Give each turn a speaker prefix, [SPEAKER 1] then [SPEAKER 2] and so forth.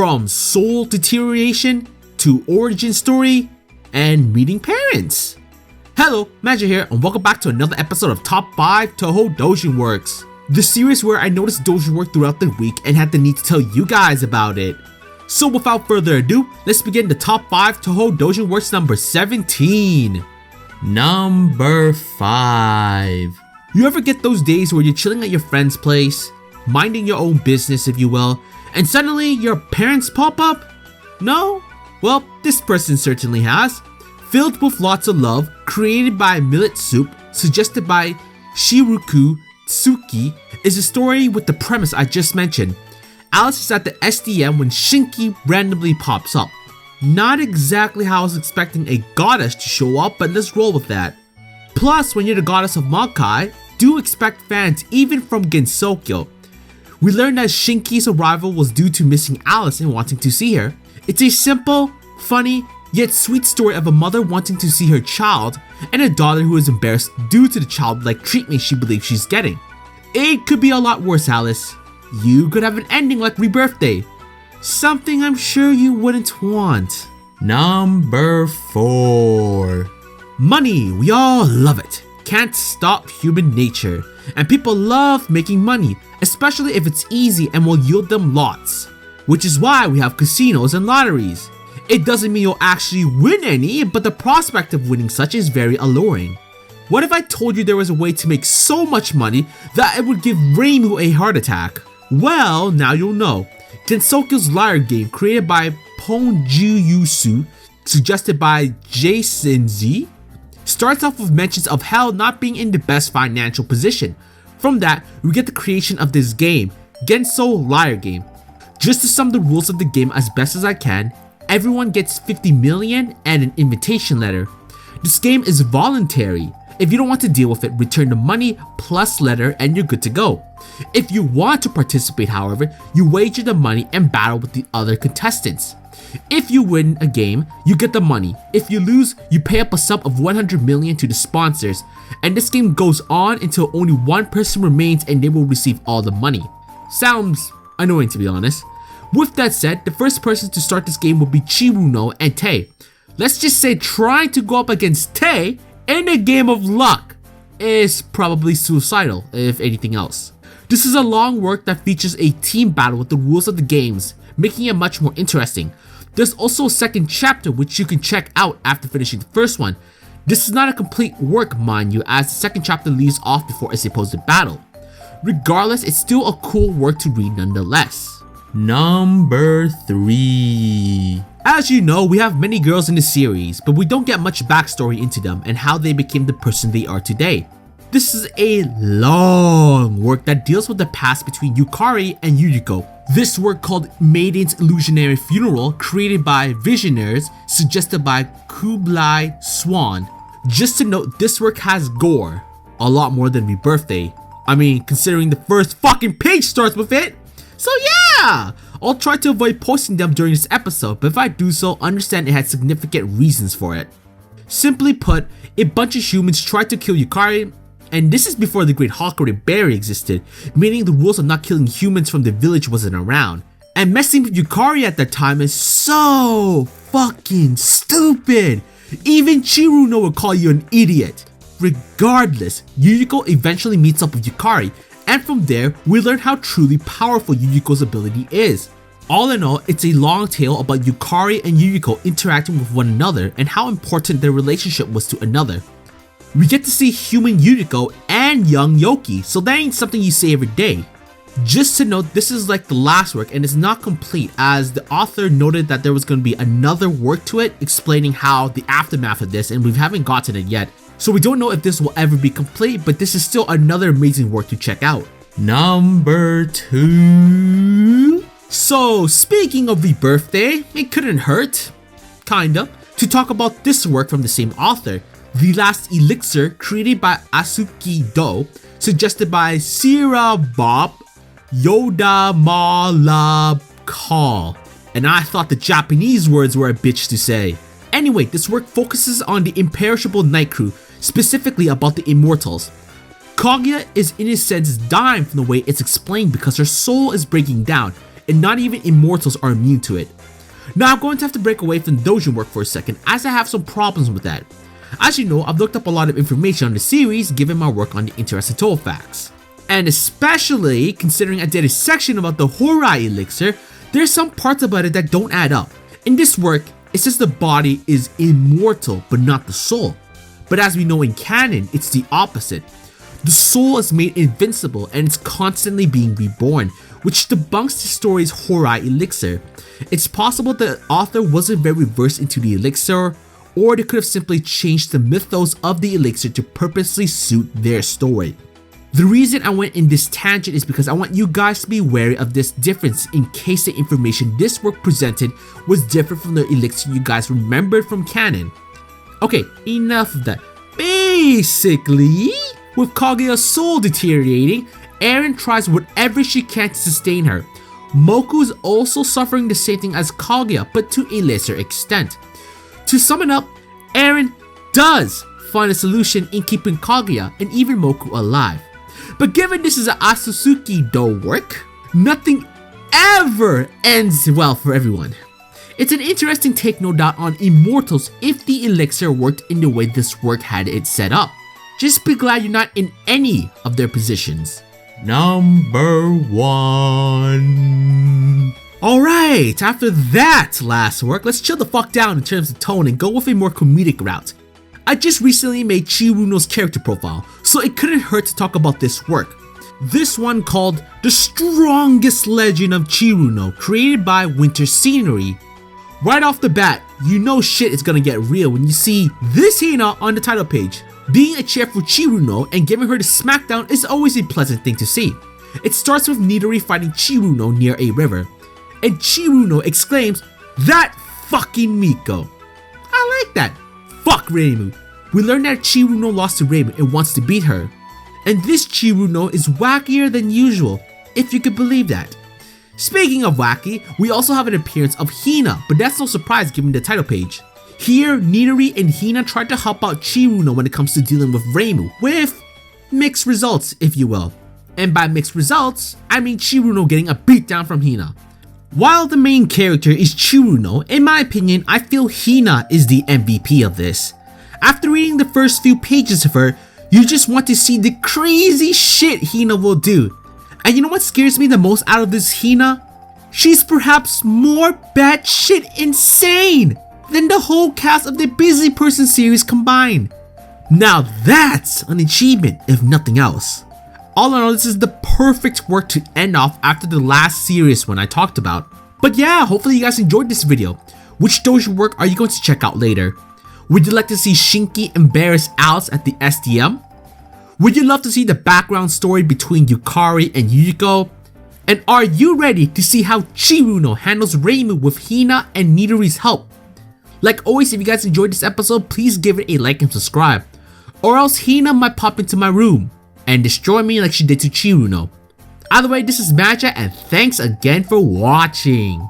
[SPEAKER 1] from soul deterioration to origin story and meeting parents. Hello, Magi here, and welcome back to another episode of Top 5 Touhou Doujin Works, the series where I noticed doujin work throughout the week and had the need to tell you guys about it. So without further ado, let's begin the Top 5 Touhou Doujin Works number 17. Number 5. You ever get those days where you're chilling at your friend's place, minding your own business if you will, and suddenly your parents pop up? No? Well, this person certainly has. Filled with lots of love, created by Millet Soup, suggested by Shiruku Tsuki, is a story with the premise I just mentioned. Alice is at the SDM when Shinki randomly pops up. Not exactly how I was expecting a goddess to show up, but let's roll with that. Plus, when you're the goddess of Magi, do expect fans even from Gensokyo. We learned that Shinki's arrival was due to missing Alice and wanting to see her. It's a simple, funny, yet sweet story of a mother wanting to see her child and a daughter who is embarrassed due to the childlike treatment she believes she's getting. It could be a lot worse, Alice. You could have an ending like Rebirthday. Something I'm sure you wouldn't want. Number 4. Money, we all love it. Can't stop human nature. And people love making money, especially if it's easy and will yield them lots. Which is why we have casinos and lotteries. It doesn't mean you'll actually win any, but the prospect of winning such is very alluring. What if I told you there was a way to make so much money that it would give Reimu a heart attack? Well, now you'll know. Gensokyo's Liar game, created by Ponju Yusu, suggested by Jason Z, starts off with mentions of hell not being in the best financial position. From that, we get the creation of this game, Genso Liar game. Just to sum the rules of the game as best as I can, everyone gets 50 million and an invitation letter. This game is voluntary. If you don't want to deal with it, return the money plus letter and you're good to go. If you want to participate, however, you wager the money and battle with the other contestants. If you win a game, you get the money. If you lose, you pay up a sum of 100 million to the sponsors. And this game goes on until only one person remains and they will receive all the money. Sounds annoying, to be honest. With that said, the first person to start this game will be Chiruno and Tei. Let's just say trying to go up against Tei in a game of luck is probably suicidal, if anything else. This is a long work that features a team battle with the rules of the games, making it much more interesting. There's also a second chapter which you can check out after finishing the first one. This is not a complete work, mind you, as the second chapter leaves off before a supposed battle. Regardless, it's still a cool work to read nonetheless. Number 3. As you know, we have many girls in the series, but we don't get much backstory into them and how they became the person they are today. This is a long work that deals with the past between Yukari and Yuriko. This work, called Maidens' Illusionary Funeral, created by Visionaries, suggested by Kublai Swan. Just to note, this work has gore. A lot more than Rebirthday. I mean, considering the first fucking page starts with it. So yeah! I'll try to avoid posting them during this episode, but if I do so, understand it had significant reasons for it. Simply put, a bunch of humans tried to kill Yukari, and this is before the Great Hawkeye Berry existed, meaning the rules of not killing humans from the village wasn't around. And messing with Yukari at that time is so fucking stupid! Even Chiruno would call you an idiot. Regardless, Yuriko eventually meets up with Yukari, and from there, we learn how truly powerful Yuriko's ability is. All in all, it's a long tale about Yukari and Yuriko interacting with one another and how important their relationship was to another. We get to see human Yuriko and young Yoki, so that ain't something you say every day. Just to note, this is like the last work and it's not complete, as the author noted that there was going to be another work to it explaining how the aftermath of this, and we haven't gotten it yet. So we don't know if this will ever be complete, but this is still another amazing work to check out. Number 2. So speaking of Rebirthday, it couldn't hurt, kinda, to talk about this work from the same author. The Last Elixir, created by Asuki Do, suggested by Sira Bob Yoda Malab. And I thought the Japanese words were a bitch to say. Anyway, this work focuses on the imperishable night crew, specifically about the immortals. Kaguya is in a sense dying from the way it's explained because her soul is breaking down. and not even immortals are immune to it. Now I'm going to have to break away from Doujin work for a second, as I have some problems with that. As you know, I've looked up a lot of information on the series given my work on the interesting Touhou facts. And especially considering I did a section about the Horai Elixir, there's some parts about it that don't add up. In this work, it says the body is immortal but not the soul. But as we know in canon, it's the opposite. The soul is made invincible and it's constantly being reborn, which debunks the story's Horai Elixir. It's possible the author wasn't very versed into the elixir, or they could have simply changed the mythos of the elixir to purposely suit their story. The reason I went in this tangent is because I want you guys to be wary of this difference in case the information this work presented was different from the elixir you guys remembered from canon. Okay, enough of that. Basically, with Kaguya's soul deteriorating, Eren tries whatever she can to sustain her. Moku is also suffering the same thing as Kaguya, but to a lesser extent. To sum it up, Eren does find a solution in keeping Kaguya and even Moku alive. But given this is an Asusuki Do work, nothing ever ends well for everyone. It's an interesting take, no doubt, on immortals if the elixir worked in the way this work had it set up. Just be glad you're not in any of their positions. Number 1. Alright, after that last work, let's chill the fuck down in terms of tone and go with a more comedic route. I just recently made Chiruno's character profile, so it couldn't hurt to talk about this work. This one called The Strongest Legend of Chiruno, created by Winter Scenery. Right off the bat, you know shit is gonna get real when you see this Hina on the title page. Being a chair for Chiruno and giving her the smackdown is always a pleasant thing to see. It starts with Nidori fighting Chiruno near a river, and Chiruno exclaims, "That fucking Miko." I like that. Fuck Reimu. We learn that Chiruno lost to Reimu and wants to beat her. And this Chiruno is wackier than usual, if you could believe that. Speaking of wacky, we also have an appearance of Hina, but that's no surprise given the title page. Here, Nidori and Hina tried to help out Chiruno when it comes to dealing with Reimu, with mixed results, if you will. And by mixed results, I mean Chiruno getting a beatdown from Hina. While the main character is Chiruno, in my opinion, I feel Hina is the MVP of this. After reading the first few pages of her, you just want to see the crazy shit Hina will do. And you know what scares me the most out of this Hina? She's perhaps more batshit insane than the whole cast of the Busy Person series combined. Now that's an achievement, if nothing else. All in all, this is the perfect work to end off after the last serious one I talked about. But yeah, hopefully you guys enjoyed this video. Which Doujin work are you going to check out later? Would you like to see Shinki embarrass Alice at the SDM? Would you love to see the background story between Yukari and Yuriko? And are you ready to see how Chiruno handles Reimu with Hina and Nidori's help? Like always, if you guys enjoyed this episode, please give it a like and subscribe. Or else Hina might pop into my room and destroy me like she did to Chiruno. Either way, this is Magi and thanks again for watching.